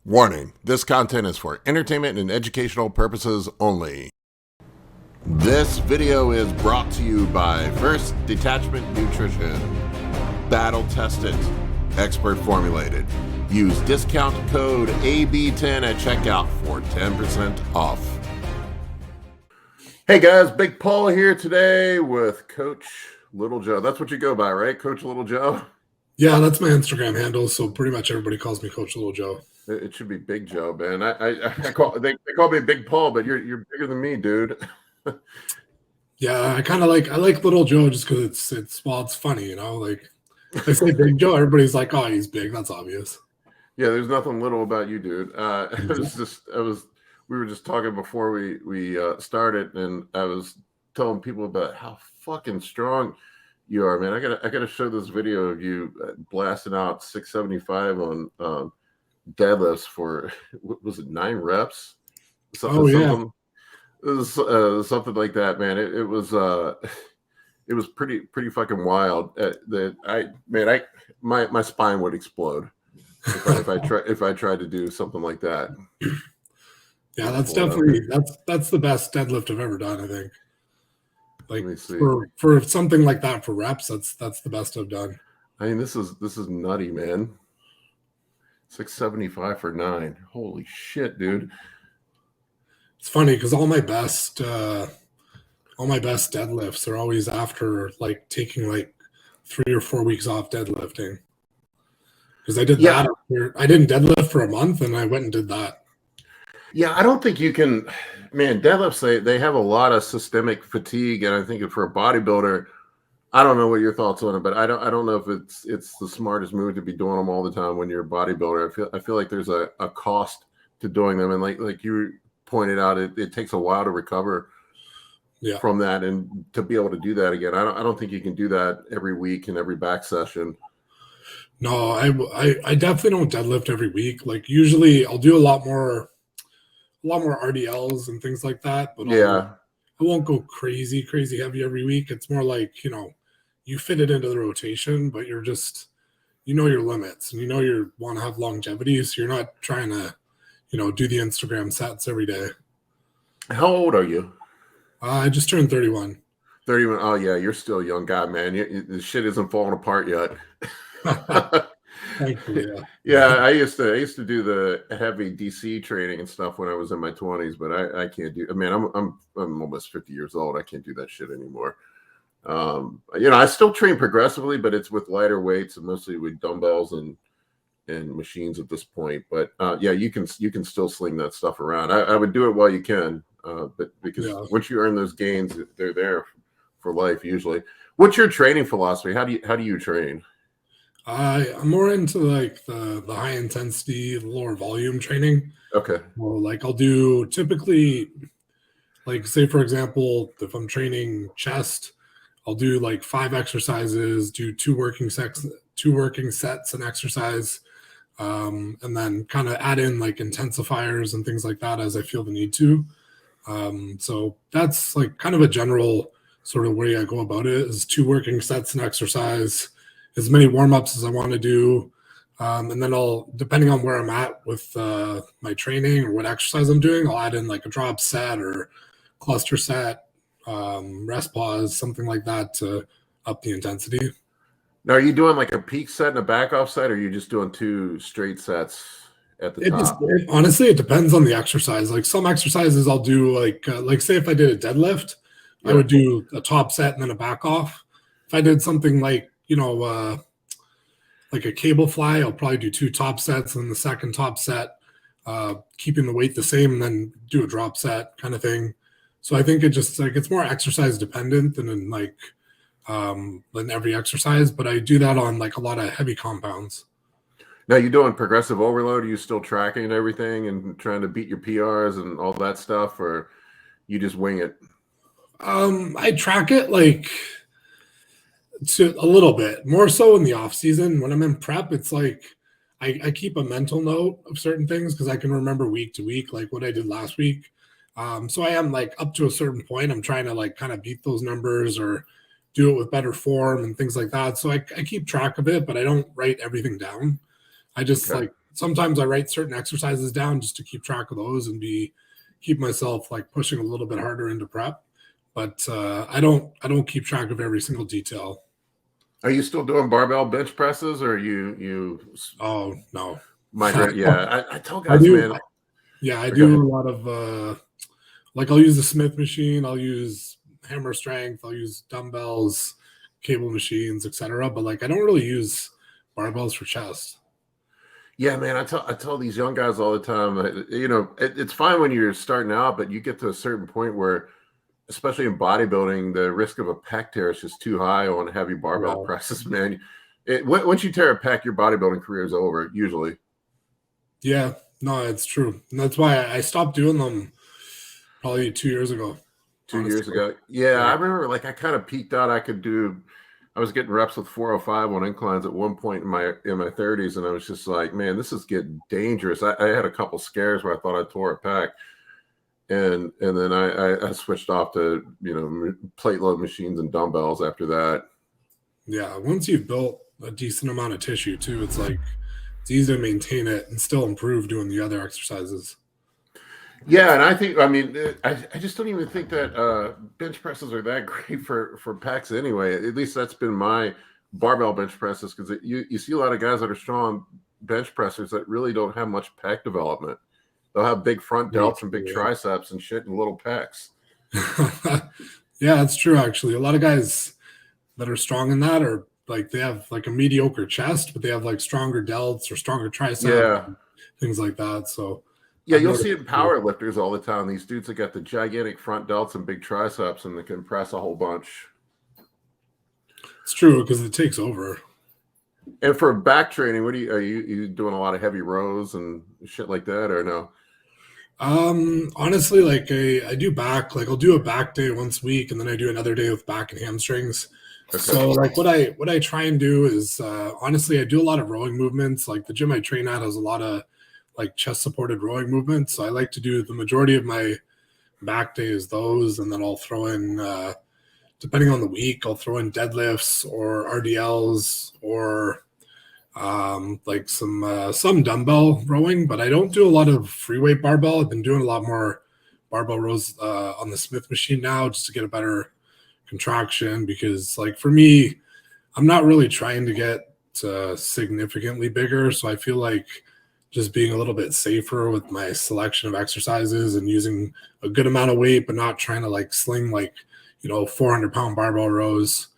Warning, this content is for entertainment and educational purposes only. This video is brought to you by First Detachment Nutrition. Battle tested, expert formulated. Use discount code AB10 at checkout for 10% off. Hey guys, Big Paul here today with Coach Little Joe. That's what you go by, right? Coach Little Joe? Yeah, that's my Instagram handle. So pretty much everybody calls me Coach Little Joe. It should be Big Joe, man. They call me Big Paul, but you're bigger than me, dude. Yeah, I like Little Joe just because it's funny, you know. Like I say Big Joe, everybody's like, oh, he's big. That's obvious. Yeah, there's nothing little about you, dude. We were just talking before we started, and I was telling people about how fucking strong you are, man. I gotta show this video of you blasting out 675 on deadlifts for, what was it, 9 reps? Something something like that, man. It was pretty fucking wild. My spine would explode if I tried to do something like that. Yeah, that's definitely that's the best deadlift I've ever done, I think. Like for something like that for reps, that's the best I've done. I mean, this is nutty, man. 675 for 9. Holy shit, dude. It's funny because all my best deadlifts are always after like taking like 3 or 4 weeks off deadlifting. Because I did that. I didn't deadlift for a month, and I went and did that. Yeah, I don't think you can, man. Deadlifts, they have a lot of systemic fatigue, and I think for a bodybuilder, I don't know what your thoughts on it, but I don't know if it's the smartest move to be doing them all the time when you're a bodybuilder. I feel like there's a cost to doing them, and like you pointed out, it takes a while to recover from that, and to be able to do that again. I don't think you can do that every week in every back session. No, I definitely don't deadlift every week. Like usually I'll do a lot more RDLs and things like that, but I won't go crazy heavy every week. It's more like, you fit it into the rotation, but you're just, your limits, and you want to have longevity, so you're not trying to, do the Instagram sets every day. How old are you? I just turned 31. 31. Oh yeah, you're still a young guy, man. The shit isn't falling apart yet. Thank you. Yeah, I used to do the heavy DC training and stuff when I was in my 20s, but I can't do. I mean, I'm almost 50 years old. I can't do that shit anymore. I still train progressively, but it's with lighter weights and mostly with dumbbells and machines at this point. But you can still sling that stuff around. I would do it while you can, but because once you earn those gains, they're there for life usually. What's your training philosophy? How do you train? I'm more into like the high intensity, lower volume training. Okay. Well, like I'll do typically, like say for example, if I'm training chest, I'll do like 5 exercises, do 2 working sets and exercise, and then kind of add in like intensifiers and things like that as I feel the need to. So that's like kind of a general sort of way I go about it, is 2 working sets and exercise, as many warm-ups as I want to do. And then depending on where I'm at with my training or what exercise I'm doing, I'll add in like a drop set or cluster set, rest pause, something like that to up the intensity. Now, are you doing like a peak set and a back off set, or are you just doing 2 straight sets at the top? Honestly, it depends on the exercise. Like some exercises I'll do like say if I did a deadlift, I would do a top set and then a back off. If I did something like, like a cable fly, I'll probably do 2 top sets and then the second top set, keeping the weight the same, and then do a drop set kind of thing. So I think it just like it's more exercise dependent than than every exercise, but I do that on like a lot of heavy compounds. Now, you doing progressive overload? Are you still tracking everything and trying to beat your PRs and all that stuff, or you just wing it? I track it like to a little bit more so in the off season. When I'm in prep, it's like I keep a mental note of certain things because I can remember week to week like what I did last week. So I am like up to a certain point, I'm trying to like kind of beat those numbers or do it with better form and things like that. So I keep track of it, but I don't write everything down. I just like sometimes I write certain exercises down just to keep track of those and keep myself like pushing a little bit harder into prep. But I don't keep track of every single detail. Are you still doing barbell bench presses, or you Oh no, migrate? Yeah, I tell I guys, do. man. Yeah, I Go do ahead. a lot of like I'll use the Smith machine, I'll use hammer strength, I'll use dumbbells, cable machines, etc. But like I don't really use barbells for chest. Yeah, man. I tell these young guys all the time. It's fine when you're starting out, but you get to a certain point where, especially in bodybuilding, the risk of a pec tear is just too high on heavy barbell Yeah. presses, man. Once you tear a pec, your bodybuilding career is over, usually. Yeah, no, it's true. And that's why I stopped doing them probably 2 years ago, 2 years honestly. ago. Yeah, Yeah. I remember like I kind of peaked out. I was getting reps with 405 on inclines at one point in my 30s, and I was just like, man, this is getting dangerous. I had a couple scares where I thought I tore a pec. And then I switched off to plate load machines and dumbbells after that. Yeah. Once you've built a decent amount of tissue too, it's like it's easy to maintain it and still improve doing the other exercises. Yeah, and I just don't even think that bench presses are that great for pecs anyway. At least that's been my barbell bench presses, because you see a lot of guys that are strong bench pressers that really don't have much pec development. They'll have big front delts and big triceps and shit and little pecs. Yeah, that's true. Actually, a lot of guys that are strong in that are like they have like a mediocre chest, but they have like stronger delts or stronger triceps, Yeah. and things like that. So Yeah, I've you'll noticed see it in that too. power lifters all the time. These dudes that got the gigantic front delts and big triceps, and they can press a whole bunch. It's true because it takes over. And for back training, are you doing a lot of heavy rows and shit like that, or no? Honestly, like I do back, like I'll do a back day once a week, and then I do another day with back and hamstrings. Okay. So like what I try and do is honestly I do a lot of rowing movements. Like the gym I train at has a lot of like chest supported rowing movements. So I like to do the majority of my back days those, and then I'll throw in depending on the week, I'll throw in deadlifts or RDLs or like some dumbbell rowing, but I don't do a lot of free weight barbell. I've been doing a lot more barbell rows on the Smith machine now just to get a better contraction, because like for me, I'm not really trying to get significantly bigger. So I feel like just being a little bit safer with my selection of exercises and using a good amount of weight, but not trying to like sling like, 400-pound barbell rows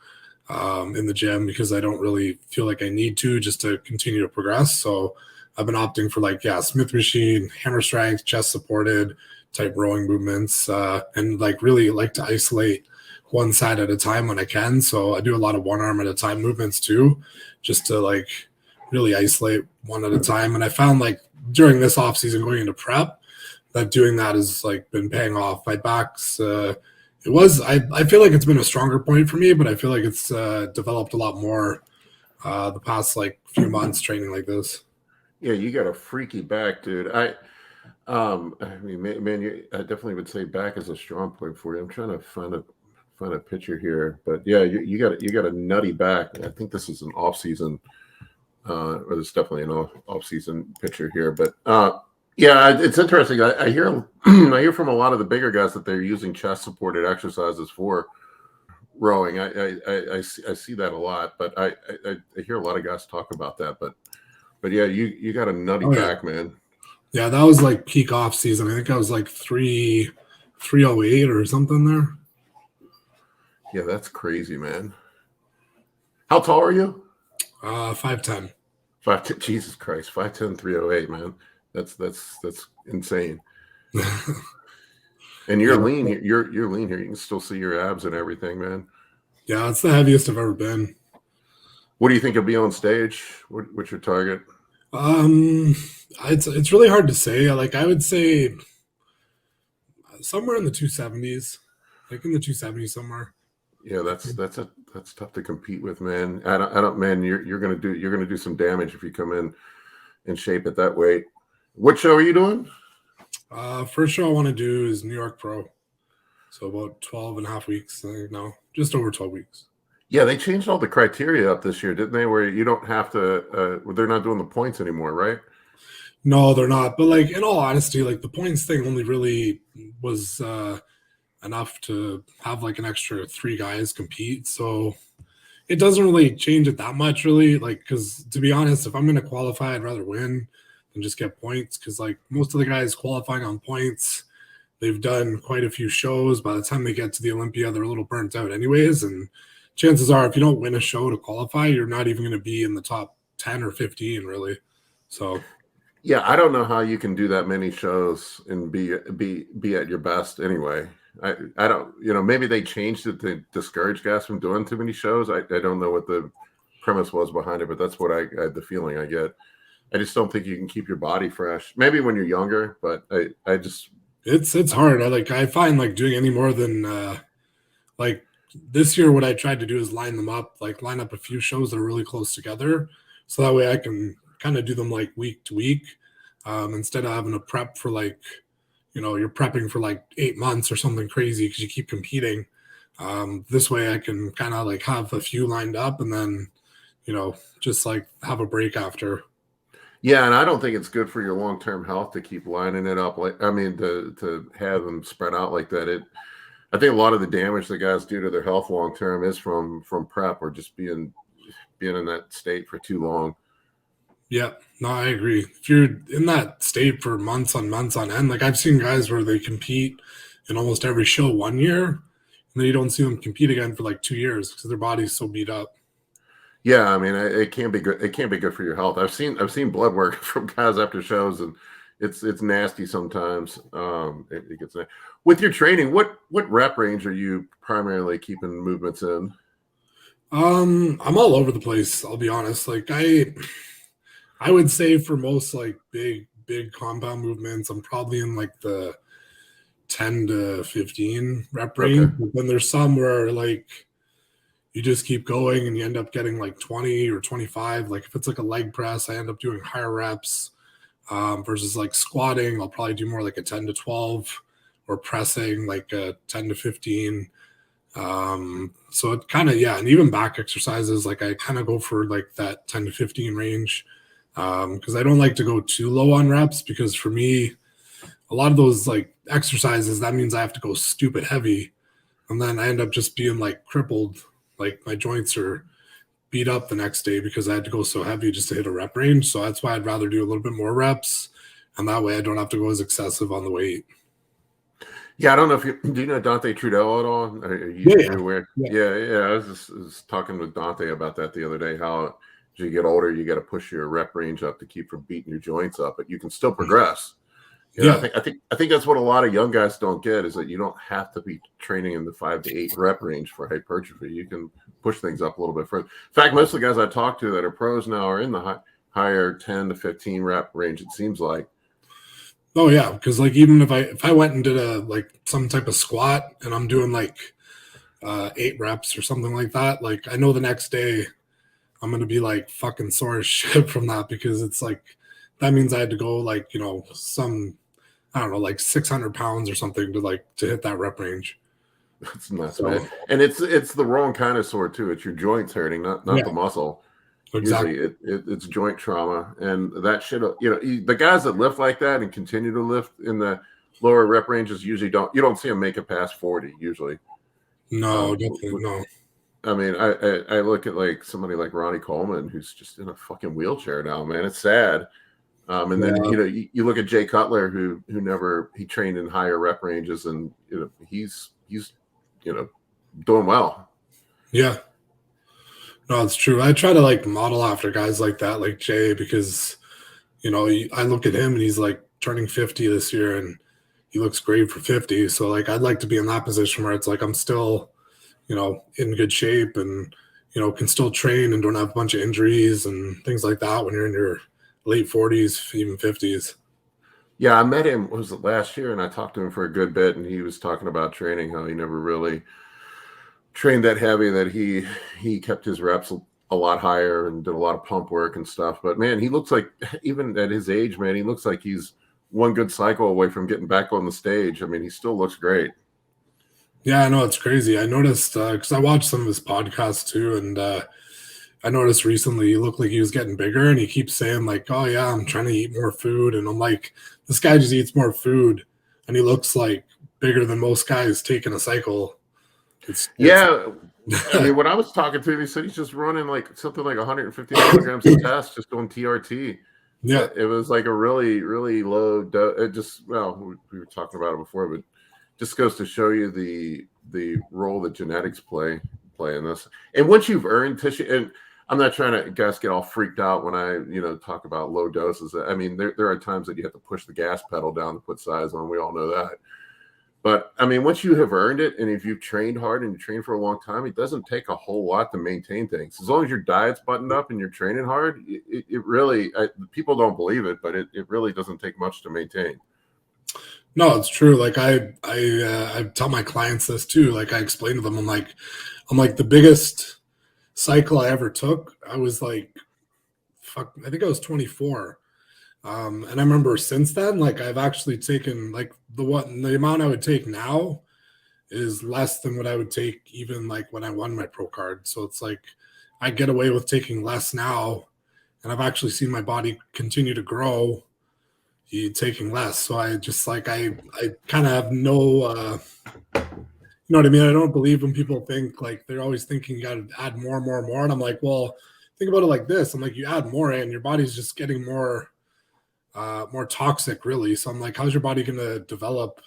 in the gym, because I don't really feel like I need to just to continue to progress. So I've been opting for like, Smith machine, hammer strength, chest supported type rowing movements, and like really like to isolate one side at a time when I can. So I do a lot of one arm at a time movements too, just to like really isolate one at a time. And I found like during this off season going into prep that doing that has like been paying off. My back's I feel like it's been a stronger point for me, but I feel like it's developed a lot more the past like few months training like this. Yeah, you got a freaky back, dude. I mean, man, I definitely would say back is a strong point for you. I'm trying to find a picture here, but yeah, you got a nutty back. I think this is an off season, or it's definitely an off season picture here. But yeah, it's interesting. I hear I hear from a lot of the bigger guys that they're using chest supported exercises for rowing. I see that a lot, but I hear a lot of guys talk about that. But yeah, you got a nutty back, man. Yeah, that was like peak off season. I think I was like 308 or something there. Yeah, that's crazy, man. How tall are you? 5'10". 5'10". Jesus Christ, 5'10", 308, man. That's insane. And you're lean. You're lean here. You can still see your abs and everything, man. Yeah, it's the heaviest I've ever been. What do you think you'll be on stage? What's your target? It's really hard to say. Like I would say somewhere in the 270s, like in the 270s somewhere. Yeah, that's tough to compete with, man. I don't, man. You're gonna do some damage if you come in shape at that weight. What show are you doing? First show I want to do is New York Pro. So about 12 and a half weeks. No, just over 12 weeks. Yeah, they changed all the criteria up this year, didn't they? Where you don't have to, they're not doing the points anymore, right? No, they're not. But like in all honesty, like the points thing only really was enough to have like an extra 3 guys compete. So it doesn't really change it that much, really. Like, because to be honest, if I'm going to qualify, I'd rather win than just get points. Because like most of the guys qualifying on points, they've done quite a few shows. By the time they get to the Olympia, they're a little burnt out, anyways. And chances are, if you don't win a show to qualify, you're not even going to be in the top 10 or 15, really. So Yeah, I don't know how you can do that many shows and be at your best anyway. I don't, maybe they changed it to discourage guys from doing too many shows. I don't know what the premise was behind it, but that's what I the feeling I get. I just don't think you can keep your body fresh. Maybe when you're younger, but I just it's hard. I find like doing any more than like this year, what I tried to do is line them up, like line up a few shows that are really close together, so that way I can kind of do them like week to week, instead of having to prep for like, you're prepping for like 8 months or something crazy because you keep competing. This way I can kind of like have a few lined up and then, just like have a break after. Yeah, and I don't think it's good for your long-term health to keep lining it up. Like, I mean, to have them spread out like that. I think a lot of the damage that guys do to their health long-term is from prep or just being in that state for too long. Yeah, no, I agree. If you're in that state for months on end, like I've seen guys where they compete in almost every show 1 year, and then you don't see them compete again for like 2 years because their body's so beat up. Yeah, I mean, it can't be good. It can't be good for your health. I've seen blood work from guys after shows, and it's nasty sometimes. It gets with your training. What rep range are you primarily keeping movements in? I'm all over the place. I'll be honest. Like I would say for most like big compound movements, I'm probably in like the 10 to 15 rep range. Okay. But then there's some where like you just keep going and you end up getting like 20 or 25. Like if it's like a leg press, I end up doing higher reps, versus like squatting. I'll probably do more like a 10 to 12, or pressing like a 10 to 15. So it kind of, yeah. And even back exercises, like I kind of go for like that 10 to 15 range. Because I don't like to go too low on reps, because for me, a lot of those like exercises, that means I have to go stupid heavy. And then I end up just being like crippled. Like my joints are beat up the next day because I had to go so heavy just to hit a rep range. So that's why I'd rather do a little bit more reps. And that way I don't have to go as excessive on the weight. Yeah, I don't know if do you know Dante Trudeau at all? Are you aware? Yeah. I was talking with Dante about that the other day. How as you get older, you got to push your rep range up to keep from beating your joints up, but you can still progress. I think that's what a lot of young guys don't get, is that you don't have to be training in the 5 to 8 rep range for hypertrophy. You can push things up a little bit further. In fact, most of the guys I talk to that are pros now are in the higher 10 to 15 rep range, it seems like. Oh yeah, because like even if I went and did a like some type of squat and I'm doing like 8 reps or something like that, like I know the next day I'm gonna be like fucking sore as shit from that, because it's like that means I had to go like some, I don't know, like 600 pounds or something to hit that rep range. That's nuts, man. And it's the wrong kind of sore too. It's your joints hurting, not the muscle. Exactly. Usually it's joint trauma, and that shit. The guys that lift like that and continue to lift in the lower rep ranges usually you don't see them make it past 40 usually. No, definitely no. I mean, I look at like somebody like Ronnie Coleman, who's just in a fucking wheelchair now, man. It's sad. And then you look at Jay Cutler, who he trained in higher rep ranges, and he's doing well. Yeah. No, it's true. I try to like model after guys like that, like Jay, because I look at him and he's like turning 50 this year, and he looks great for 50. So like I'd like to be in that position where it's like I'm still, in good shape and can still train and don't have a bunch of injuries and things like that when you're in your late 40s, even 50s. Yeah, I met him, was it last year, and I talked to him for a good bit, and he was talking about training, how he never really trained that heavy, that he kept his reps a lot higher and did a lot of pump work and stuff. But man, he looks like, even at his age, man, he looks like he's one good cycle away from getting back on the stage. I mean, he still looks great. Yeah, I know, it's crazy. I noticed because I watched some of his podcasts too, and I noticed recently he looked like he was getting bigger, and he keeps saying like, "Oh yeah, I'm trying to eat more food," and I'm like, this guy just eats more food, and he looks like bigger than most guys taking a cycle. Yeah, I mean, when I was talking to him, he said he's just running like something like 150 milligrams a test, just on TRT. Yeah, It was like a really, really low dose. It just, well, we were talking about it before, but just goes to show you the role that genetics play in this. And once you've earned tissue, and I'm not trying to guys get all freaked out when I talk about low doses. I mean, there are times that you have to push the gas pedal down to put size on. We all know that. But I mean, once you have earned it, and if you've trained hard and you train for a long time, it doesn't take a whole lot to maintain things. As long as your diet's buttoned up and you're training hard, it really, people don't believe it, but it really doesn't take much to maintain. no, it's true. Like I tell my clients this too. Like I explain to them, I'm like the biggest cycle I ever took. I was like, fuck, I think I was 24. And I remember since then, like I've actually taken like the amount I would take now is less than what I would take even like when I won my pro card. So it's like I get away with taking less now, and I've actually seen my body continue to grow taking less. So I just like I kind of have no you know what I mean? I don't believe when people think like they're always thinking you got to add more and more and more. And I'm like, well, think about it like this. I'm like, you add more and your body's just getting more toxic, really. So I'm like, how's your body going to develop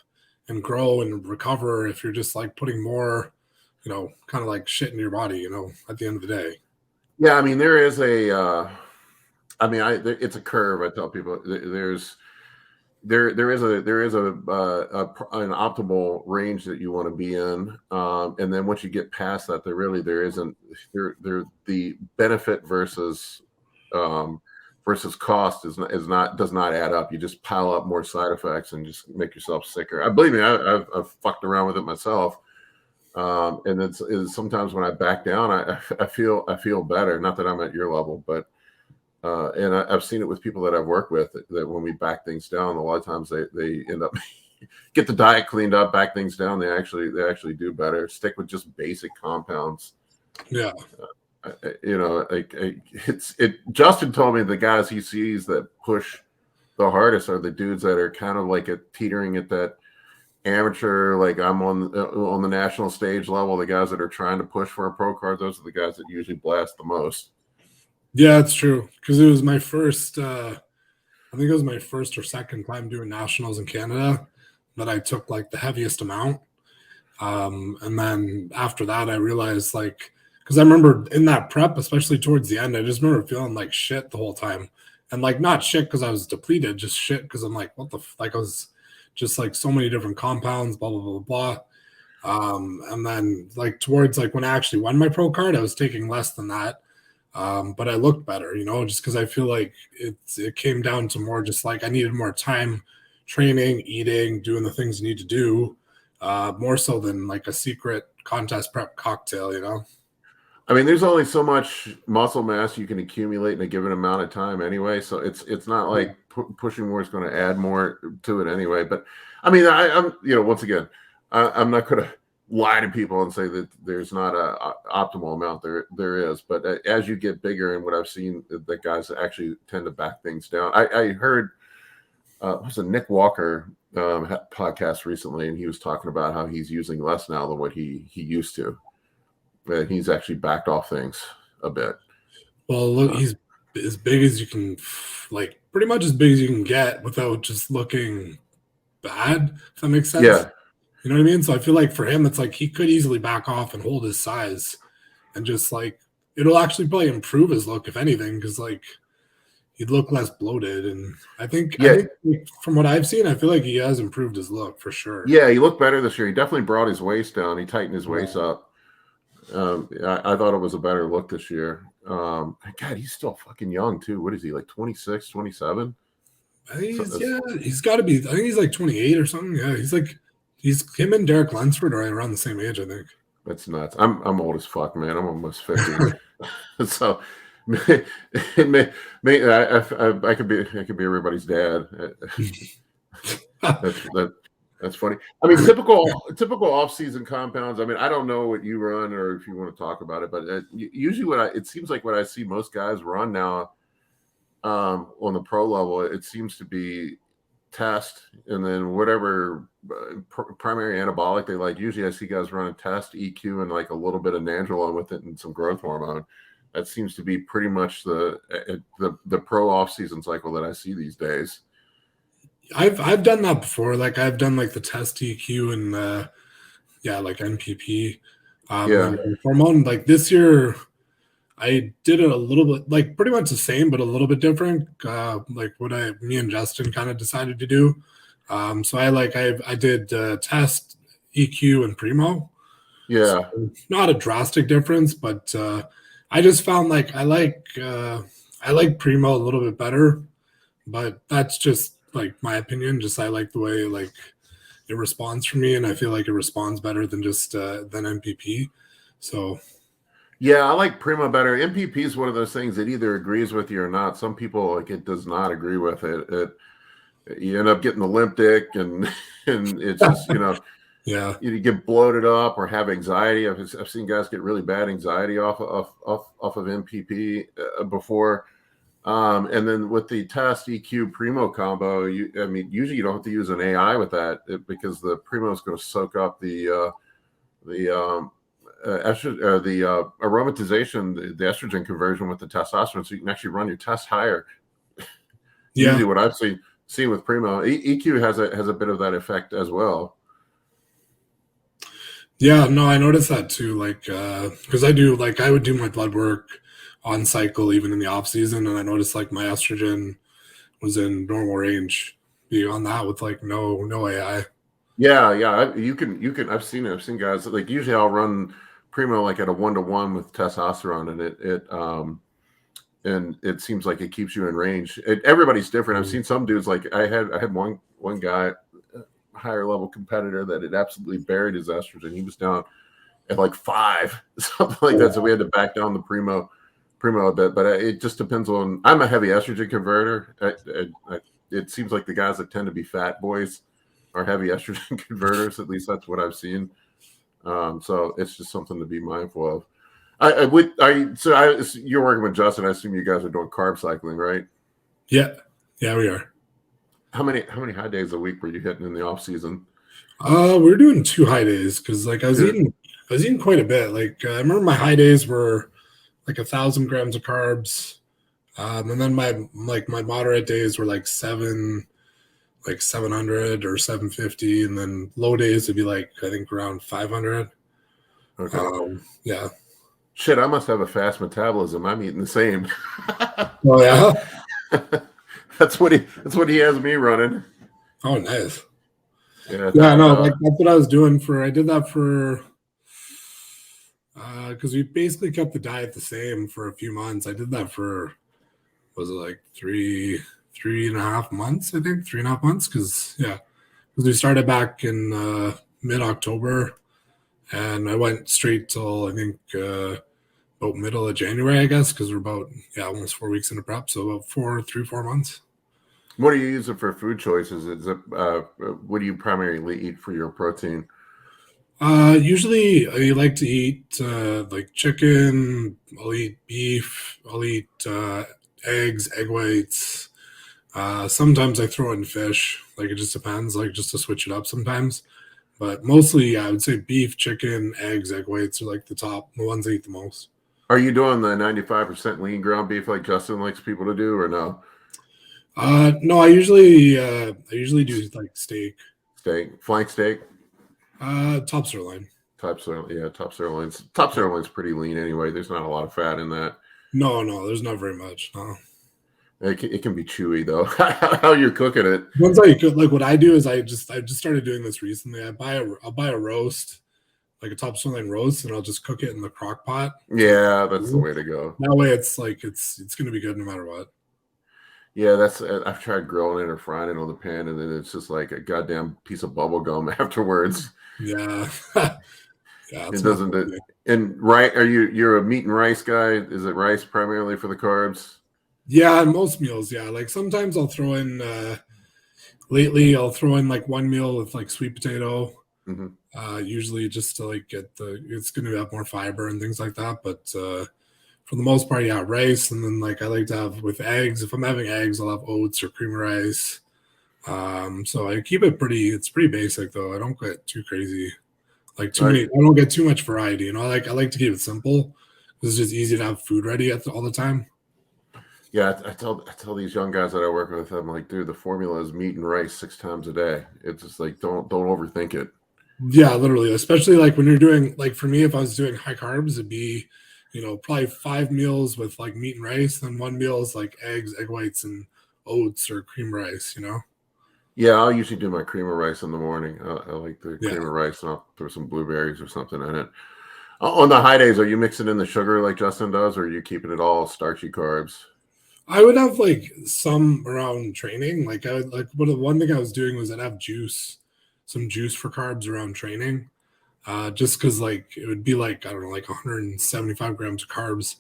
and grow and recover if you're just like putting more, kind of like shit in your body, at the end of the day? Yeah, I mean, there is it's a curve. I tell people there is an optimal range that you want to be in, and then once you get past that, there isn't the benefit versus cost does not add up. You just pile up more side effects and just make yourself sicker. I believe me, I've fucked around with it myself, and it's sometimes when I back down, I feel better. Not that I'm at your level, but. And I've seen it with people that I've worked with that when we back things down, a lot of times they end up get the diet cleaned up, back things down. They actually do better. Stick with just basic compounds. Yeah. Justin told me the guys he sees that push the hardest are the dudes that are kind of like teetering at that amateur, like I'm on the national stage level. The guys that are trying to push for a pro card, those are the guys that usually blast the most. Yeah, it's true. Because it was my first, I think it was my first or second time doing nationals in Canada that I took like the heaviest amount. And then after that, I realized like, because I remember in that prep, especially towards the end, I just remember feeling like shit the whole time. And like, not shit because I was depleted, just shit because I'm like, what the like I was just like so many different compounds, blah, blah, blah, blah. And then like towards like when I actually won my pro card, I was taking less than that. But I looked better, just because I feel like it came down to more just like I needed more time training, eating, doing the things you need to do, more so than like a secret contest prep cocktail, I mean, there's only so much muscle mass you can accumulate in a given amount of time anyway. So it's not like pushing more is going to add more to it anyway. But I mean, I'm once again, I'm not going to lie to people and say that there's not a optimal amount. There is, but as you get bigger, and what I've seen, that guys actually tend to back things down. I heard was a Nick Walker podcast recently, and he was talking about how he's using less now than what he used to. He's actually backed off things a bit. Well, look, he's as big as you can, like pretty much as big as you can get without just looking bad, if that makes sense. Yeah. You know what I mean? So I feel like for him, it's like he could easily back off and hold his size, and just like it'll actually probably improve his look, if anything, because like he'd look less bloated. And I think from what I've seen, I feel like he has improved his look for sure. Yeah, he looked better this year. He definitely brought his waist down. He tightened his waist up. I thought it was a better look this year. God, he's still fucking young too. What is he, like 26, 27? I think he's got to be. I think he's like 28 or something. Yeah, he's him and Derek Lunsford are around the same age, I think. That's nuts. I'm old as fuck, man. I'm almost 50. So I could be everybody's dad. That's funny. I mean, typical off-season compounds. I mean, I don't know what you run or if you want to talk about it, but usually it seems like what I see most guys run now on the pro level, it seems to be test and then whatever primary anabolic they like. Usually I see guys running test, EQ, and like a little bit of nandrolone with it and some growth hormone. That seems to be pretty much the pro off-season cycle that I see these days. I've done that before. Like I've done like the test EQ and like NPP. And hormone. Like this year, I did it a little bit, like pretty much the same, but a little bit different. Like what me and Justin kind of decided to do. So I did test EQ and primo. Yeah, so not a drastic difference, but I just found like I like primo a little bit better, but that's just like my opinion. Just I like the way like it responds for me, and I feel like it responds better than just than MPP. So yeah, I like primo better. MPP is one of those things that either agrees with you or not. Some people like it does not agree with it. You end up getting the limp dick, and it's just yeah, you get bloated up or have anxiety. I've seen guys get really bad anxiety off of MPP before. And then with the test EQ primo combo, usually you don't have to use an AI with that because the primo is going to soak up the aromatization, the estrogen conversion with the testosterone, so you can actually run your test higher. yeah. Usually, what I've seen with primo, EQ has a bit of that effect as well. Yeah, no, I noticed that too. Like, because I would do my blood work on cycle even in the off season, and I noticed like my estrogen was in normal range beyond that with like no AI. Yeah, you can. I've seen guys like usually I'll run primo like at a 1-to-1 with testosterone, and it seems like it keeps you in range. Everybody's different. I've seen some dudes like I had one guy, higher level competitor, that had absolutely buried his estrogen. He was down at like 5, something like that. So we had to back down the primo a bit, but it just depends on. I'm a heavy estrogen converter. It seems like the guys that tend to be fat boys are heavy estrogen converters. At least that's what I've seen. So it's just something to be mindful of. You're working with Justin. I assume you guys are doing carb cycling, right? Yeah, we are. How many high days a week were you hitting in the off season? We're doing 2 high days because like I was eating quite a bit. Like I remember my high days were like 1,000 grams of carbs, and then my moderate days were like 700 or 750, and then low days would be like I think around 500. Okay. Yeah. Shit, I must have a fast metabolism. I'm eating the same. Oh yeah. That's what he has me running. Oh, nice. Yeah, no, like that's what I was doing I did that for because we basically kept the diet the same for a few months. I did that for was it like three and a half months, I think 3.5 months, because we started back in mid-October, and I went straight till I think about middle of January, I guess, because we're about almost 4 weeks into prep, so about 3-4 months. What are you using for food choices? Is it what do you primarily eat for your protein? Usually I like to eat like chicken. I'll eat beef. I'll eat eggs, egg whites. Sometimes I throw in fish. Like it just depends. Like just to switch it up sometimes. But mostly, I would say beef, chicken, eggs, egg whites are like the ones I eat the most. Are you doing the 95% lean ground beef like Justin likes people to do, or no? No, I usually do like steak. Flank steak. Top sirloin. Top sirloin's pretty lean anyway. There's not a lot of fat in that. No, there's not very much. No. It can be chewy though. How you're cooking it? Once I cook, like what I do is I just started doing this recently. I'll buy a roast, like a top sirloin roast, and I'll just cook it in the crock pot. Yeah, that's the way to go. That way, it's like it's gonna be good no matter what. Yeah, I've tried grilling it or frying it on the pan, and then it's just like a goddamn piece of bubble gum afterwards. Yeah, it doesn't. And you're a meat and rice guy? Is it rice primarily for the carbs? Yeah, most meals. Yeah, like sometimes I'll throw in lately I'll throw in like one meal with like sweet potato, Hmm. usually just to like it's going to have more fiber and things like that. But for the most part, yeah, rice. And then like I like to have with eggs. If I'm having eggs, I'll have oats or cream of rice. So I keep it it's pretty basic though. I don't get too crazy. Like too many, I don't get too much variety. I like to keep it simple. It's just easy to have food ready all the time. Yeah, I tell these young guys that I work with, I'm like, dude, the formula is meat and rice 6 times a day. It's just like don't overthink it. Yeah, literally. Especially like when you're doing like for me, if I was doing high carbs, it'd be, probably 5 meals with like meat and rice, then one meal is like eggs, egg whites, and oats or cream rice. Yeah, I'll usually do my cream of rice in the morning. I like the Yeah. cream of rice, and I'll throw some blueberries or something in it. On the high days, are you mixing in the sugar like Justin does, or are you keeping it all starchy carbs? I would have like some around training. Like I would like one thing I was doing was I'd have some juice for carbs around training. Just because like it would be like I don't know, like 175 grams of carbs.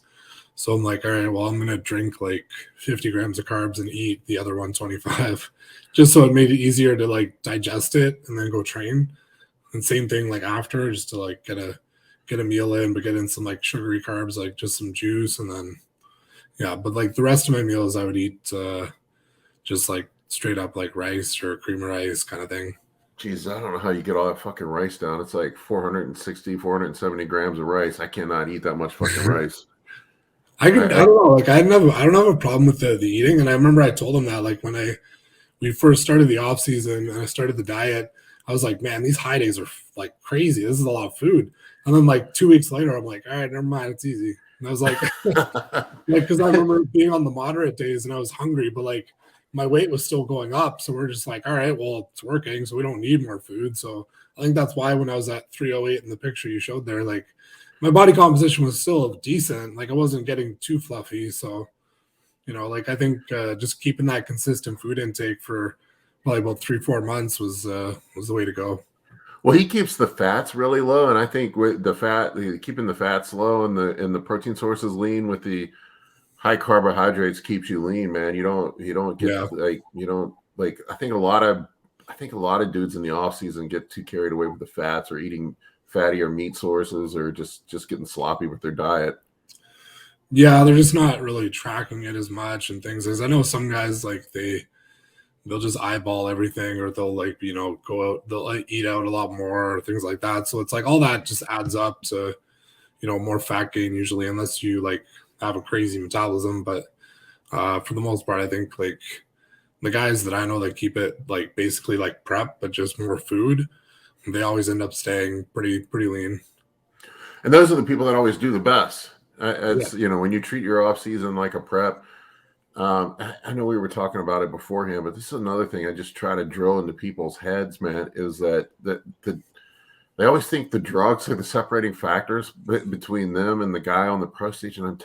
So I'm like, all right, well, I'm gonna drink like 50 grams of carbs and eat the other 125, just so it made it easier to like digest it and then go train. And same thing like after, just to like get a meal in, but get in some like sugary carbs, like just some juice, and then yeah. But like the rest of my meals, I would eat just like straight up like rice or cream of rice kind of thing. Jeez, I don't know how you get all that fucking rice down. It's like 460, 470 grams of rice. I cannot eat that much fucking rice. I don't know, like I don't have a problem with the eating, and I remember I told him that like when we first started the off season and I started the diet, I was like, man, these high days are like crazy. This is a lot of food. And then like 2 weeks later, I'm like, all right, never mind, it's easy. And I was like, because I remember being on the moderate days and I was hungry, but like my weight was still going up. So we're just like, all right, well, it's working, so we don't need more food. So I think that's why when I was at 308 in the picture you showed there, like my body composition was still decent. Like I wasn't getting too fluffy. So like I think just keeping that consistent food intake for probably about 3-4 months was the way to go. Well, he keeps the fats really low, and I think with keeping the fats low and the protein sources lean with the high carbohydrates keeps you lean, man. You don't get like you don't like. I think a lot of dudes in the off season get too carried away with the fats or eating fattier meat sources or just getting sloppy with their diet. Yeah, they're just not really tracking it as much and things. As I know some guys like they'll just eyeball everything, or they'll like go out, they'll like eat out a lot more or things like that. So it's like all that just adds up to more fat gain usually, unless you like have a crazy metabolism. But for the most part, I think like the guys that I know that keep it like basically like prep but just more food, they always end up staying pretty lean. And those are the people that always do the best. It's when you treat your off season like a prep. I know we were talking about it beforehand, but this is another thing I just try to drill into people's heads, man, is that they always think the drugs are the separating factors between them and the guy on the pro stage. And I'm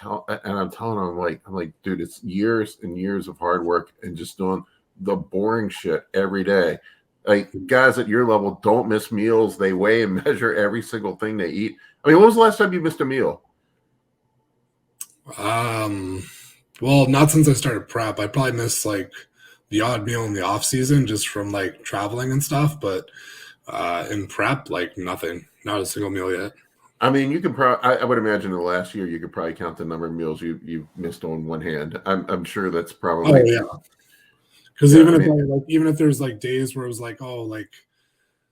telling them, I'm like, dude, it's years and years of hard work and just doing the boring shit every day. Like guys at your level don't miss meals. They weigh and measure every single thing they eat. I mean, when was the last time you missed a meal? Well, not since I started prep. I probably missed like the odd meal in the off season just from like traveling and stuff, but in prep, like nothing, not a single meal yet. I mean, you can probably. I would imagine in the last year you could probably count the number of meals you've missed on one hand. I'm sure that's probably. Oh yeah, because even if there's like days where it was like, oh, like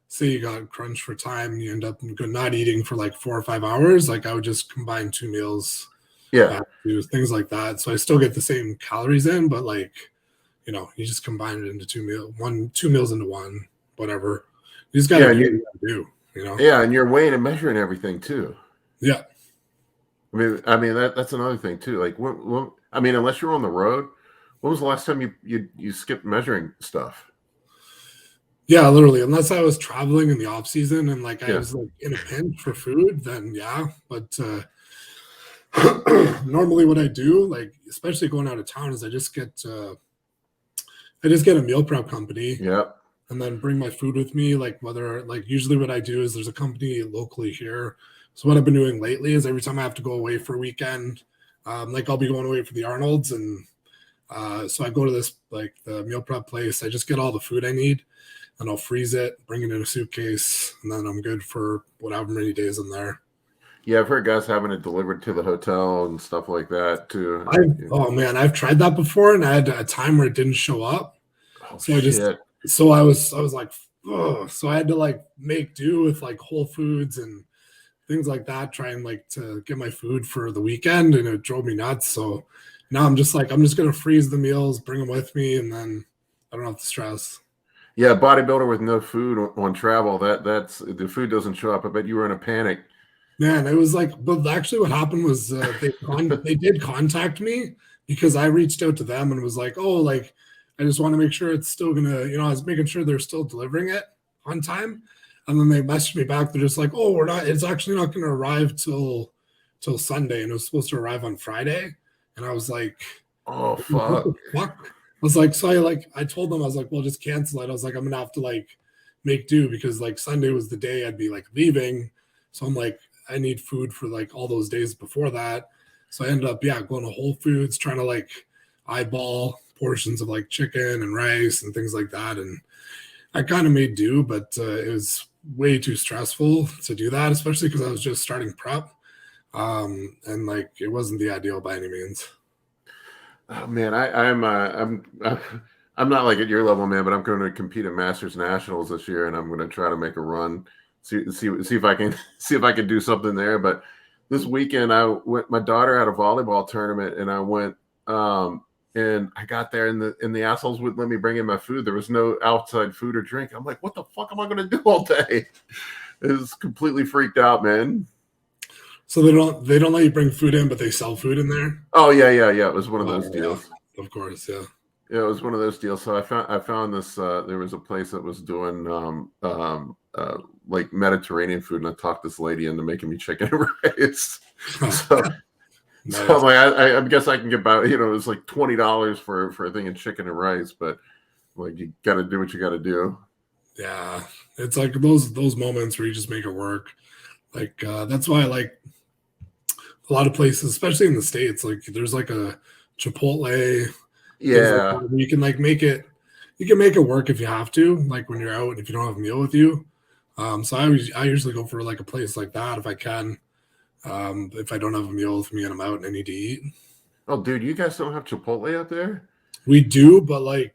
say you got crunched for time and you end up not eating for like 4 or 5 hours, like I would just combine 2 meals. Yeah. Things like that. So I still get the same calories in, but like, you just combine it into 2 meals into one, whatever. You just gotta do. Yeah, and you're weighing and measuring everything too. Yeah. I mean that's another thing too. Like, I mean, unless you're on the road, when was the last time you skipped measuring stuff? Yeah, literally. Unless I was traveling in the off season and like I was like in a pinch for food, then yeah. But normally what I do, like especially going out of town, is I just get a meal prep company. Yeah. And then bring my food with me. Like usually what I do is there's a company locally here. So what I've been doing lately is every time I have to go away for a weekend, like I'll be going away for the Arnold's and So I go to this like the meal prep place. I just get all the food I need, and I'll freeze it, bring it in a suitcase, and then I'm good for whatever many days I'm there. Yeah, I've heard guys having it delivered to the hotel and stuff like that too. Oh man, I've tried that before, and I had a time where it didn't show up. Oh So I just, shit. so I was like, ugh. So I had to like make do with like Whole Foods and things like that, trying like to get my food for the weekend, and it drove me nuts. So now I'm just like, I'm just gonna freeze the meals, bring them with me, and then I don't have to stress. Yeah, bodybuilder with no food on travel. That's the food doesn't show up. I bet you were in a panic. Man, it was like, but actually, what happened was they did contact me because I reached out to them and was like, oh, like I just want to make sure it's still gonna, I was making sure they're still delivering it on time, and then they messaged me back. They're just like, oh, we're not. It's actually not going to arrive till Sunday, and it was supposed to arrive on Friday, and I was like, Oh what fuck. the fuck? I was like, so I told them I was like, well, just cancel it. I was like, I'm gonna have to like make do because like Sunday was the day I'd be like leaving, so I'm like, I need food for like all those days before that. So I ended up, going to Whole Foods, trying to like eyeball portions of like chicken and rice and things like that. And I kind of made do, but it was way too stressful to do that, especially because I was just starting prep. And like it wasn't the ideal by any means. Oh man, I'm not like at your level, man, but I'm going to compete at Masters Nationals this year, and I'm going to try to make a run, see if I can see if I can do something there. But this weekend, my daughter had a volleyball tournament, and I went, and I got there, and the assholes wouldn't let me bring in my food. There was no outside food or drink. I'm like, what the fuck am I going to do all day? It was completely freaked out, man. So they don't let you bring food in, but they sell food in there. Oh yeah. It was one of those deals. Yeah, of course, yeah. Yeah, it was one of those deals. So I found this. There was a place that was doing like Mediterranean food, and I talked this lady into making me chicken and rice. So, Nice. so I'm like, I guess I can get by. It was like $20 for a thing of chicken and rice, but like you got to do what you got to do. Yeah, it's like those moments where you just make it work. Like that's why I like a lot of places, especially in the States. Like there's like a Chipotle. Yeah. Like you can like make it. You can make it work if you have to. Like when you're out, if you don't have a meal with you. So I usually go for like a place like that if I can. If I don't have a meal with me and I'm out and I need to eat. Oh, dude, you guys don't have Chipotle out there? We do, but like,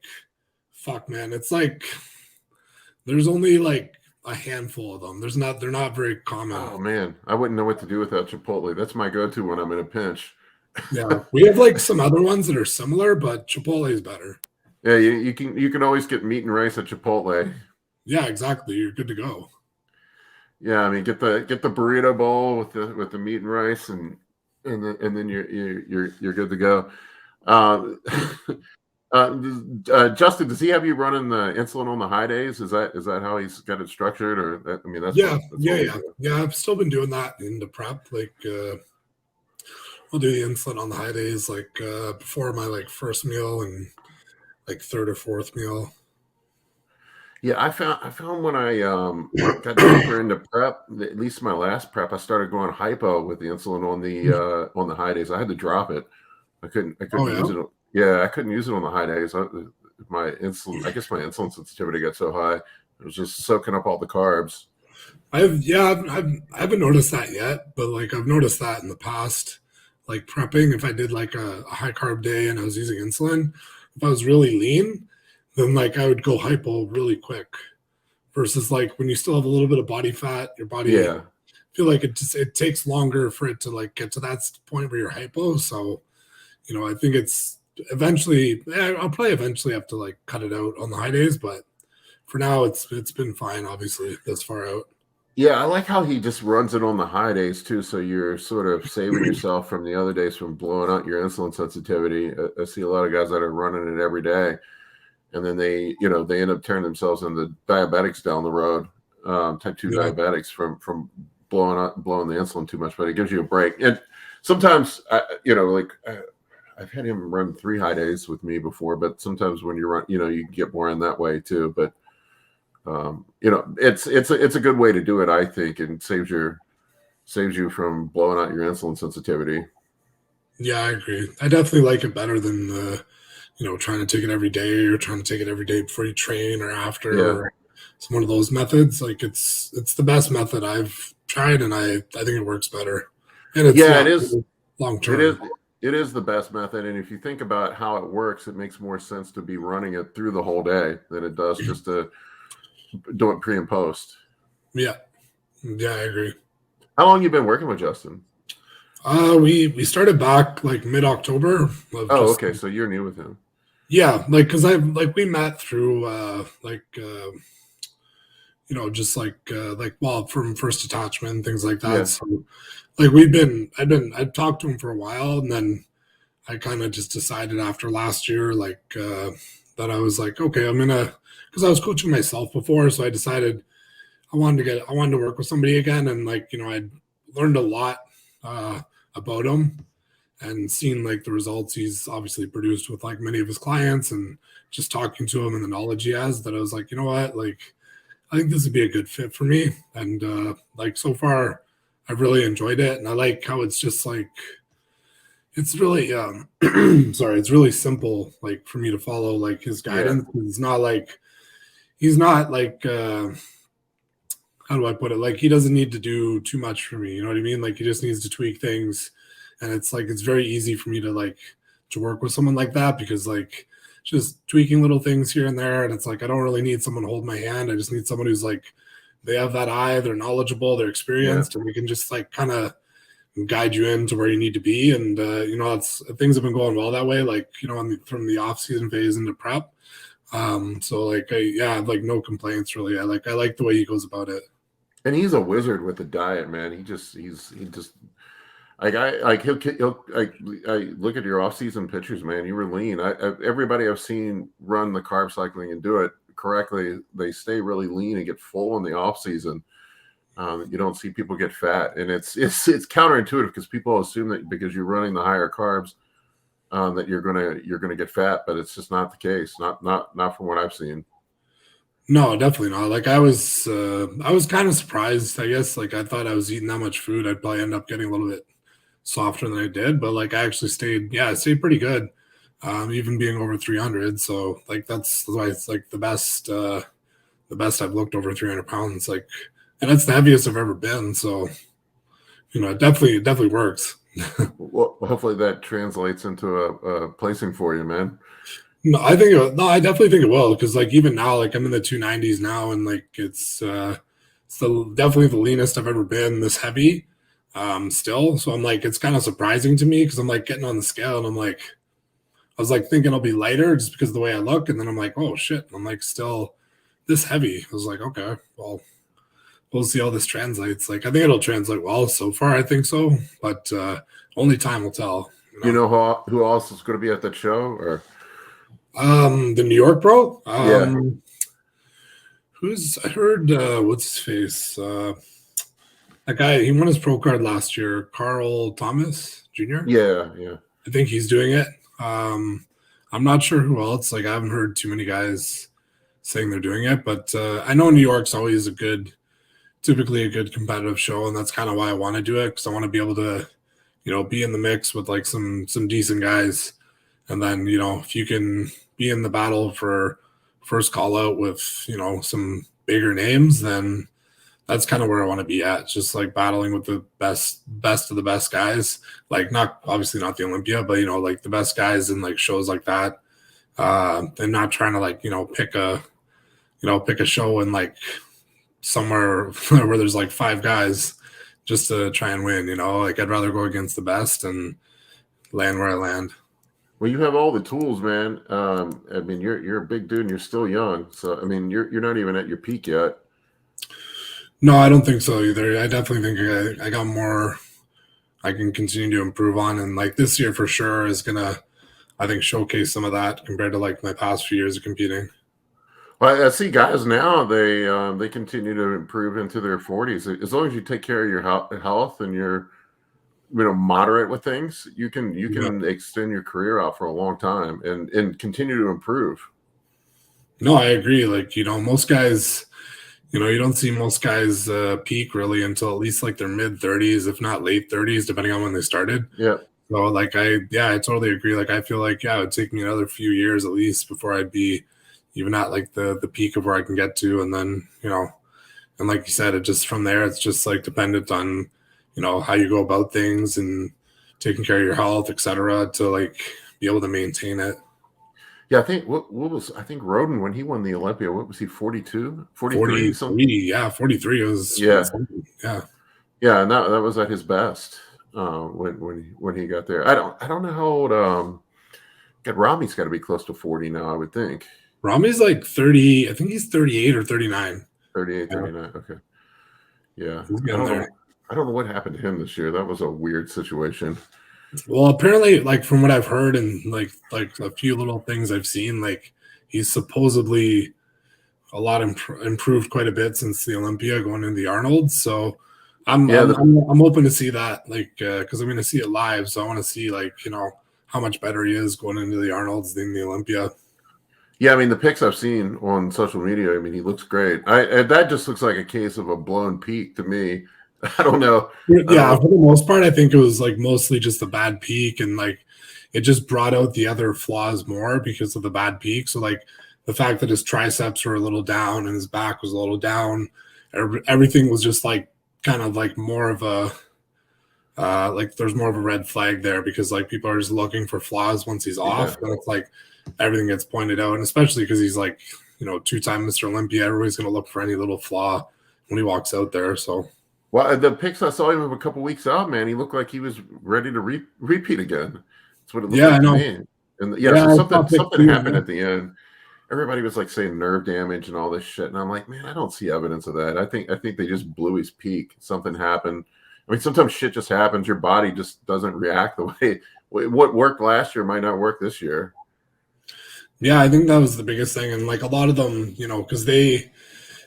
fuck, man, it's like there's only like a handful of them. They're not very common. Oh man, I wouldn't know what to do without Chipotle. That's my go-to when I'm in a pinch. Yeah, we have like some other ones that are similar, but Chipotle is better. Yeah, you can always get meat and rice at Chipotle. Yeah, exactly. You're good to go. Yeah, I mean, get the burrito bowl with the meat and rice, and then you're good to go. Justin, does he have you running the insulin on the high days? Is that how he's got it structured? Or I mean, that's yeah. I've still been doing that in the prep. Like, I'll do the insulin on the high days, like before my like first meal and like third or fourth meal. Yeah, I found when I got deeper into prep, at least my last prep, I started going hypo with the insulin on the high days. I had to drop it. I couldn't use it. Yeah, I couldn't use it on the high days. My insulin sensitivity got so high, it was just soaking up all the carbs. I haven't noticed that yet, but like I've noticed that in the past, like prepping. If I did like a high carb day and I was using insulin, if I was really lean, then like I would go hypo really quick. Versus like when you still have a little bit of body fat, your body feel like it takes longer for it to like get to that point where you're hypo. So, I think it's eventually. I'll probably eventually have to like cut it out on the high days, but for now it's been fine. Obviously, this far out. Yeah, I like how he just runs it on the high days too, so you're sort of saving yourself from the other days from blowing out your insulin sensitivity. I see a lot of guys that are running it every day, and then they end up turning themselves into diabetics down the road, type 2 diabetics from blowing the insulin too much. But it gives you a break. And sometimes, I've had him run 3 high days with me before, but sometimes when you run, you get more in that way too. But it's a good way to do it, I think, and saves you from blowing out your insulin sensitivity. Yeah, I agree. I definitely like it better than the trying to take it every day or trying to take it every day before you train or after. Yeah. Or it's one of those methods. Like it's the best method I've tried, and I think it works better. And it's Yeah, it is. long It is. term. It is the best method, and if you think about how it works, it makes more sense to be running it through the whole day than it does just to do it pre and post. Yeah, I agree. How long you been working with Justin? We started back like mid-October. Oh, okay, so you're new with him. Yeah, like because we met through just well, from First Attachment and things like that. Yeah. So like I'd talked to him for a while, and then I kind of just decided after last year, that I was like, okay, because I was coaching myself before, so I decided I wanted to work with somebody again, and I'd learned a lot about him and seen like the results he's obviously produced with like many of his clients, and just talking to him and the knowledge he has, that I was like, you know what, like I think this would be a good fit for me. And so far I've really enjoyed it, and I like how it's just like it's really sorry, it's really simple like for me to follow like his guidance. Yeah. He's not like how do I put it? Like he doesn't need to do too much for me. You know what I mean? Like he just needs to tweak things. And it's very easy for me to work with someone like that, because like just tweaking little things here and there. And it's like, I don't really need someone to hold my hand. I just need someone who's like, they have that eye, they're knowledgeable, they're experienced, and we can just like kind of guide you into where you need to be. And, things have been going well that way, like, from the off season phase into prep. So like, I have like no complaints really. I like the way he goes about it. And he's a wizard with the diet, man. He just like I look at your off-season pictures, man. You were lean. Everybody I've seen run the carb cycling and do it correctly, they stay really lean and get full in the off-season. You don't see people get fat, and it's counterintuitive, because people assume that because you're running the higher carbs, that you're gonna get fat, but it's just not the case. Not from what I've seen. No, definitely not. Like I was kind of surprised, I guess. Like I thought I was eating that much food, I'd probably end up getting a little bit softer than I did, but like I actually stayed pretty good, even being over 300. So like that's why it's like the best I've looked over 300 pounds. Like, and that's the heaviest I've ever been. So, it definitely works. Well, hopefully that translates into a placing for you, man. No, I definitely think it will, because like even now, like I'm in the 290s now, and like it's definitely the leanest I've ever been this heavy, still. So I'm like, it's kind of surprising to me, because I'm like getting on the scale, and I was like thinking I'll be lighter just because of the way I look, and then I'm like, oh shit, I'm like still this heavy. I was like, okay, well, we'll see how this translates. Like I think it'll translate well. So far I think so, but only time will tell. You know who else is going to be at that show? Or the New York bro? Yeah. I heard what's his face? That guy, he won his pro card last year, Carl Thomas Jr. Yeah. I think he's doing it. I'm not sure who else. Like I haven't heard too many guys saying they're doing it, but I know New York's always typically a good competitive show, and that's kind of why I want to do it, because I want to be able to, be in the mix with like some decent guys, and then if you can be in the battle for first call out with some bigger names, then that's kind of where I want to be at. Just like battling with the best of the best guys, like obviously not the Olympia, but like the best guys in like shows like that, and not trying to like pick a show in like somewhere where there's like 5 guys just to try and win. Like I'd rather go against the best and land where I land. Well, you have all the tools, man. I mean, you're a big dude and you're still young. So, I mean, you're not even at your peak yet. No, I don't think so either. I definitely think I got more I can continue to improve on. And like this year for sure is going to, I think, showcase some of that compared to like my past few years of competing. Well, I see guys now, they continue to improve into their 40s. As long as you take care of your health and you're moderate with things, you can extend your career out for a long time and continue to improve. No, I agree. Like, most guys, you don't see most guys peak really until at least like their mid 30s, if not late 30s, depending on when they started. Yeah. So like I totally agree. Like I feel like it would take me another few years at least before I'd be even at like the peak of where I can get to, and then and like you said, it just from there it's just like dependent on how you go about things and taking care of your health, etc., to like be able to maintain it. Yeah, I think what was I think Roden when he won the Olympia, what was he 42, 43 something? 43, yeah, 43 was Yeah, insane. Yeah. yeah, and that was at his best when he got there. I don't know how old God, Rami's got to be close to 40 now, I would think. Rami's like 30, I think he's 38 or 39. 38, Yeah, 39. Okay. Yeah. he's getting there. I don't know what happened to him this year. That was a weird situation. Well, apparently, like from what I've heard and like a few little things I've seen, like he's supposedly a lot improved quite a bit since the Olympia going into the Arnold. So Yeah, I'm hoping to see that, like because I'm going to see it live, so I want to see like how much better he is going into the Arnold's than the Olympia. yeah, I mean the pics I've seen on social media, I mean he looks great. That just looks like a case of a blown peak to me. I don't know. Yeah, for the most part, I think it was like mostly just a bad peak, and like it just brought out the other flaws more because of the bad peak. So like the fact that his triceps were a little down and his back was a little down, everything was just like kind of like more of a like there's more of a red flag there because like people are just looking for flaws once he's off, and it's like everything gets pointed out, and especially because he's like two-time Mr. Olympia, everybody's gonna look for any little flaw when he walks out there. So. Well, the pics I saw him of a couple weeks out, man, he looked like he was ready to repeat again. That's what it looked like to me. And so something happened at the end. Everybody was like saying nerve damage and all this shit, and I'm like, man, I don't see evidence of that. I think they just blew his peak. Something happened. I mean, sometimes shit just happens. Your body just doesn't react the way what worked last year might not work this year. Yeah, I think that was the biggest thing, and like a lot of them, because they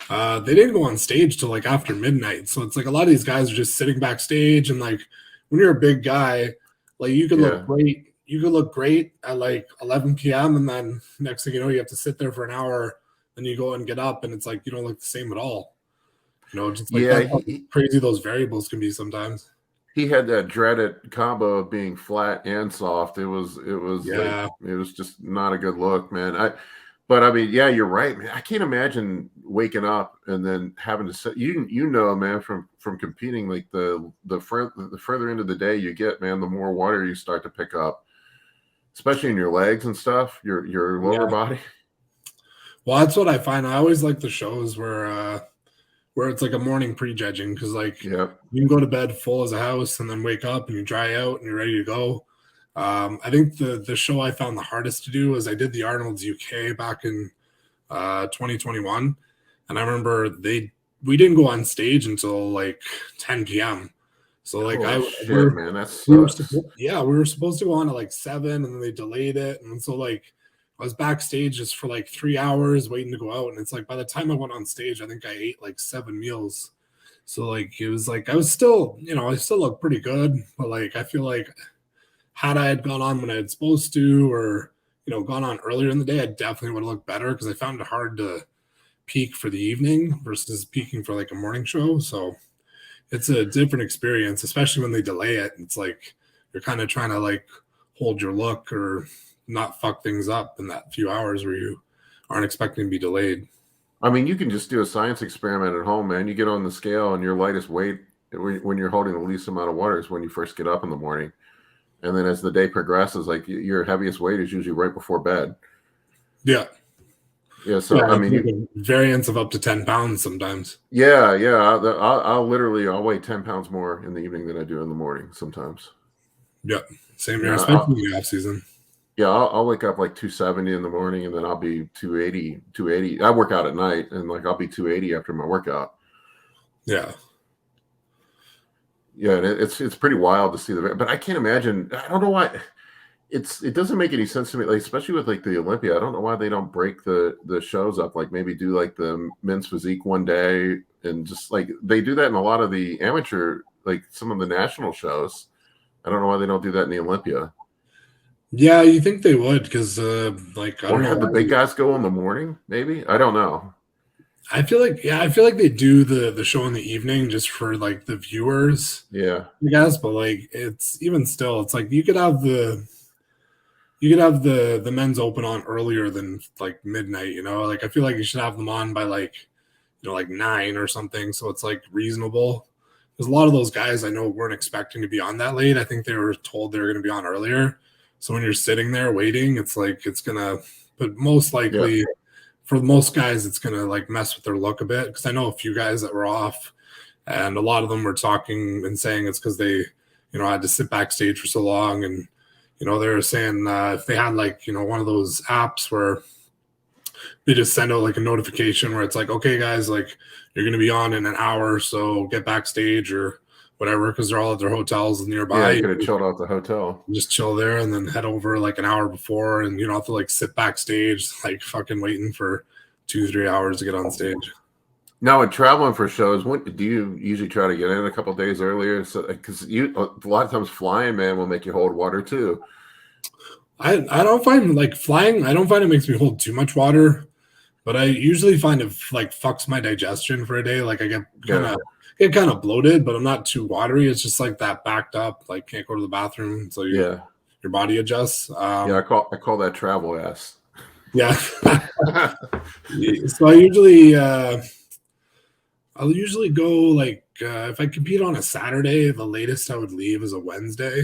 didn't go on stage till like after midnight. So it's like a lot of these guys are just sitting backstage, and like when you're a big guy, like you could look great. You could look great at like 11 p.m. and then next thing you know, you have to sit there for an hour. Then you go and get up, and it's like you don't look the same at all. Just like that's how crazy those variables can be sometimes. He had that dreaded combo of being flat and soft. It was just not a good look, man. But I mean, yeah, you're right, man. I can't imagine waking up and then having to sit. Man, from competing, like the further into the day you get, man, the more water you start to pick up, especially in your legs and stuff, your lower body. Well, that's what I find. I always like the shows where it's like a morning prejudging because like you can go to bed full as a house and then wake up and you dry out and you're ready to go. I think the show I found the hardest to do was I did the Arnold's UK back in 2021, and I remember we didn't go on stage until like 10 p.m. So like man, that's we were supposed to go on at like 7, and then they delayed it, and so like I was backstage just for like 3 hours waiting to go out, and it's like by the time I went on stage, I think I ate like 7 meals. So like it was like I was still I still look pretty good, but like I feel like had I had gone on when I had supposed to, or gone on earlier in the day, I definitely would have looked better because I found it hard to peak for the evening versus peaking for like a morning show. So it's a different experience, especially when they delay it. It's like you're kind of trying to like hold your look or not fuck things up in that few hours where you aren't expecting to be delayed. I mean, you can just do a science experiment at home, man. You get on the scale and your lightest weight when you're holding the least amount of water is when you first get up in the morning. And then as the day progresses, like your heaviest weight is usually right before bed. Yeah. Yeah. So, I mean, like variance of up to 10 pounds sometimes. Yeah. Yeah. I'll weigh 10 pounds more in the evening than I do in the morning sometimes. Yeah. Same here, especially in the off season. Yeah. I'll wake up like 270 in the morning, and then I'll be 280. I work out at night, and like I'll be 280 after my workout. Yeah. Yeah, and it's pretty wild to see but I can't imagine. I don't know why it doesn't make any sense to me. Like especially with like the Olympia, I don't know why they don't break the shows up. Like maybe do like the men's physique one day, and just like they do that in a lot of the amateur, like some of the national shows. I don't know why they don't do that in the Olympia. Yeah, you think they would because like I don't know, have the big guys go in the morning. Maybe I don't know. I feel like they do the show in the evening just for like the viewers, Yeah. I guess. But like it's even still, it's like you could have the men's open on earlier than like midnight, you know. Like I feel like you should have them on by like, you know, like 9 or something, so it's like reasonable. Because a lot of those guys I know weren't expecting to be on that late. I think they were told they were going to be on earlier. So when you're sitting there waiting, it's like it's gonna, but most likely for most guys, it's gonna like mess with their look a bit. Because I know a few guys that were off, and a lot of them were talking and saying it's because they, you know, had to sit backstage for so long, and you know they were saying if they had like, you know, one of those apps where they just send out like a notification where it's like, okay, guys, like you're going to be on in an hour, so get backstage or whatever, because they're all at their hotels nearby. Yeah, you could have chilled out the hotel. Just chill there and then head over like an hour before, and you don't have to like sit backstage, like fucking waiting for 2-3 hours to get on stage. Now, when traveling for shows, what do you usually try to get in a couple of days earlier? So, because a lot of times flying, man, will make you hold water too. I don't find like flying. I don't find it makes me hold too much water, but I usually find it like fucks my digestion for a day. Like I get kind of bloated, but I'm not too watery. It's just like that backed up, like can't go to the bathroom, so your body adjusts. I call that travel ass. Yeah. So I'll usually go like if I compete on a Saturday, the latest I would leave is a Wednesday.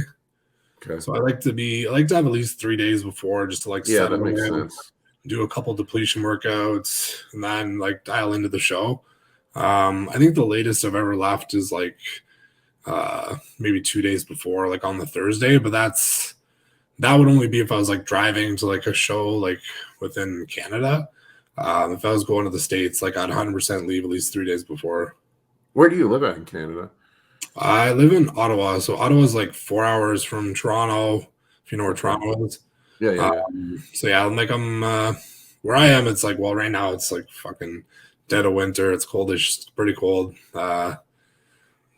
Okay. So I like to have at least 3 days before just to like that makes sense. Do a couple depletion workouts, and then like dial into the show. I think the latest I've ever left is like maybe 2 days before, like on the Thursday, but that would only be if I was like driving to like a show like within Canada. If I was going to the States, like I'd 100% leave at least 3 days before. Where do you live at in Canada? I live in Ottawa, so Ottawa's like 4 hours from Toronto, if you know where Toronto is. Yeah. So yeah, like I'm where I am, it's like, well, right now it's like fucking dead of winter. It's coldish, it's pretty cold. But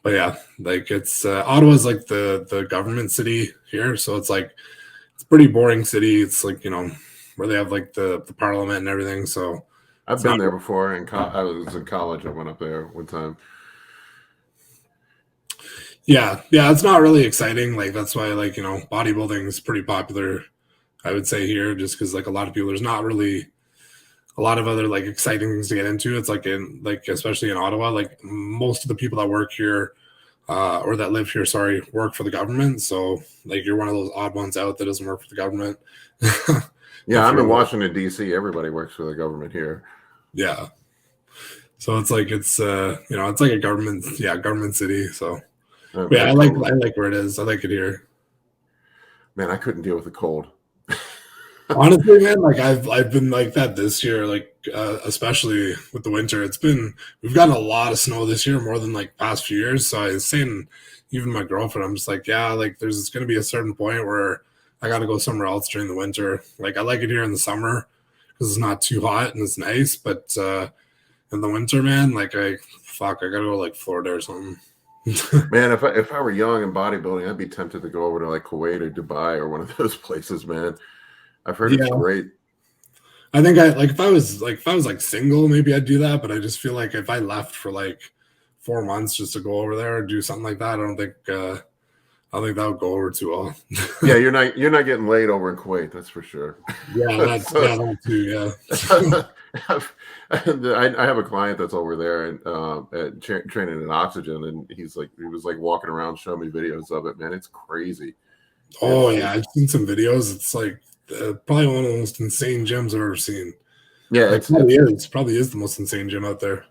yeah, like it's Ottawa's like the government city here, so it's like it's a pretty boring city. It's like, you know, where they have like the parliament and everything. So I've been there before, and I was in college. I went up there one time. Yeah, it's not really exciting. Like that's why, like, you know, bodybuilding is pretty popular, I would say, here, just because like a lot of people, there's not really a lot of other like exciting things to get into. It's like especially in Ottawa, like most of the people that work here or that live here, work for the government. So like you're one of those odd ones out that doesn't work for the government. Yeah, I'm in Washington, D.C. Everybody works for the government here. Yeah. So it's like it's you know, it's like a government city. So I like where it is. I like it here. Man, I couldn't deal with the cold. Honestly, man, like I've been like that this year, like especially with the winter. We've gotten a lot of snow this year, more than like past few years. So I was saying, even my girlfriend, I'm just like, yeah, like there's going to be a certain point where I got to go somewhere else during the winter. Like I like it here in the summer because it's not too hot and it's nice, but in the winter, man, like I gotta go like Florida or something. Man, if I were young and bodybuilding, I'd be tempted to go over to like Kuwait or Dubai or one of those places, man. I've heard it's great. I think if I was like single, maybe I'd do that, but I just feel like if I left for like 4 months just to go over there and do something like that, I don't think that would go over too well. Yeah, you're not getting laid over in Kuwait, that's for sure. Yeah, that too. Yeah. I have a client that's over there and training in oxygen, and he was like walking around showing me videos of it. Man, it's crazy. Oh yeah, I've seen some videos. It's like probably one of the most insane gyms I've ever seen. Yeah, it probably is the most insane gym out there.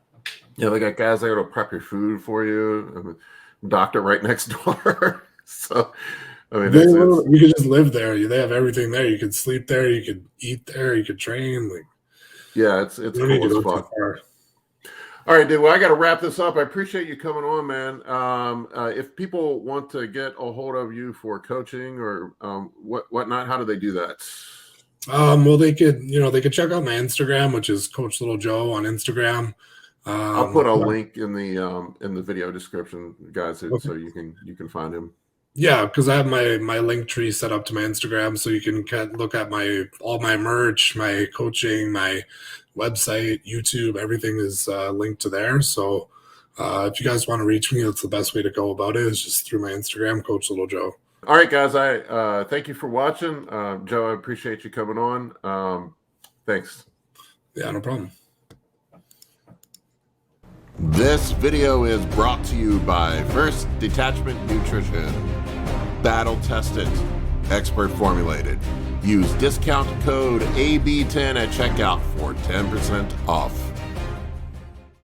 Yeah, they got guys there to prep your food for you. Doctor right next door. So, I mean, you could just live there. They have everything there. You could sleep there. You could eat there. You could train. Like, yeah, it's cool as fuck. All right, dude. Well, I got to wrap this up. I appreciate you coming on, man. If people want to get a hold of you for coaching or whatnot, how do they do that? Well, they could check out my Instagram, which is Coach Little Joe on Instagram. I'll put a link in the video description, guys, so you can find him. Yeah, because I have my link tree set up to my Instagram, so you can look at all my merch, my coaching, my website, YouTube, everything is linked to there. So if you guys want to reach me, that's the best way to go about it, is just through my Instagram, Coach Little Joe. All right, guys. I thank you for watching. Joe, I appreciate you coming on. Thanks. Yeah, no problem. This video is brought to you by First Detachment Nutrition. Battle tested, expert formulated. Use discount code AB10 at checkout for 10% off.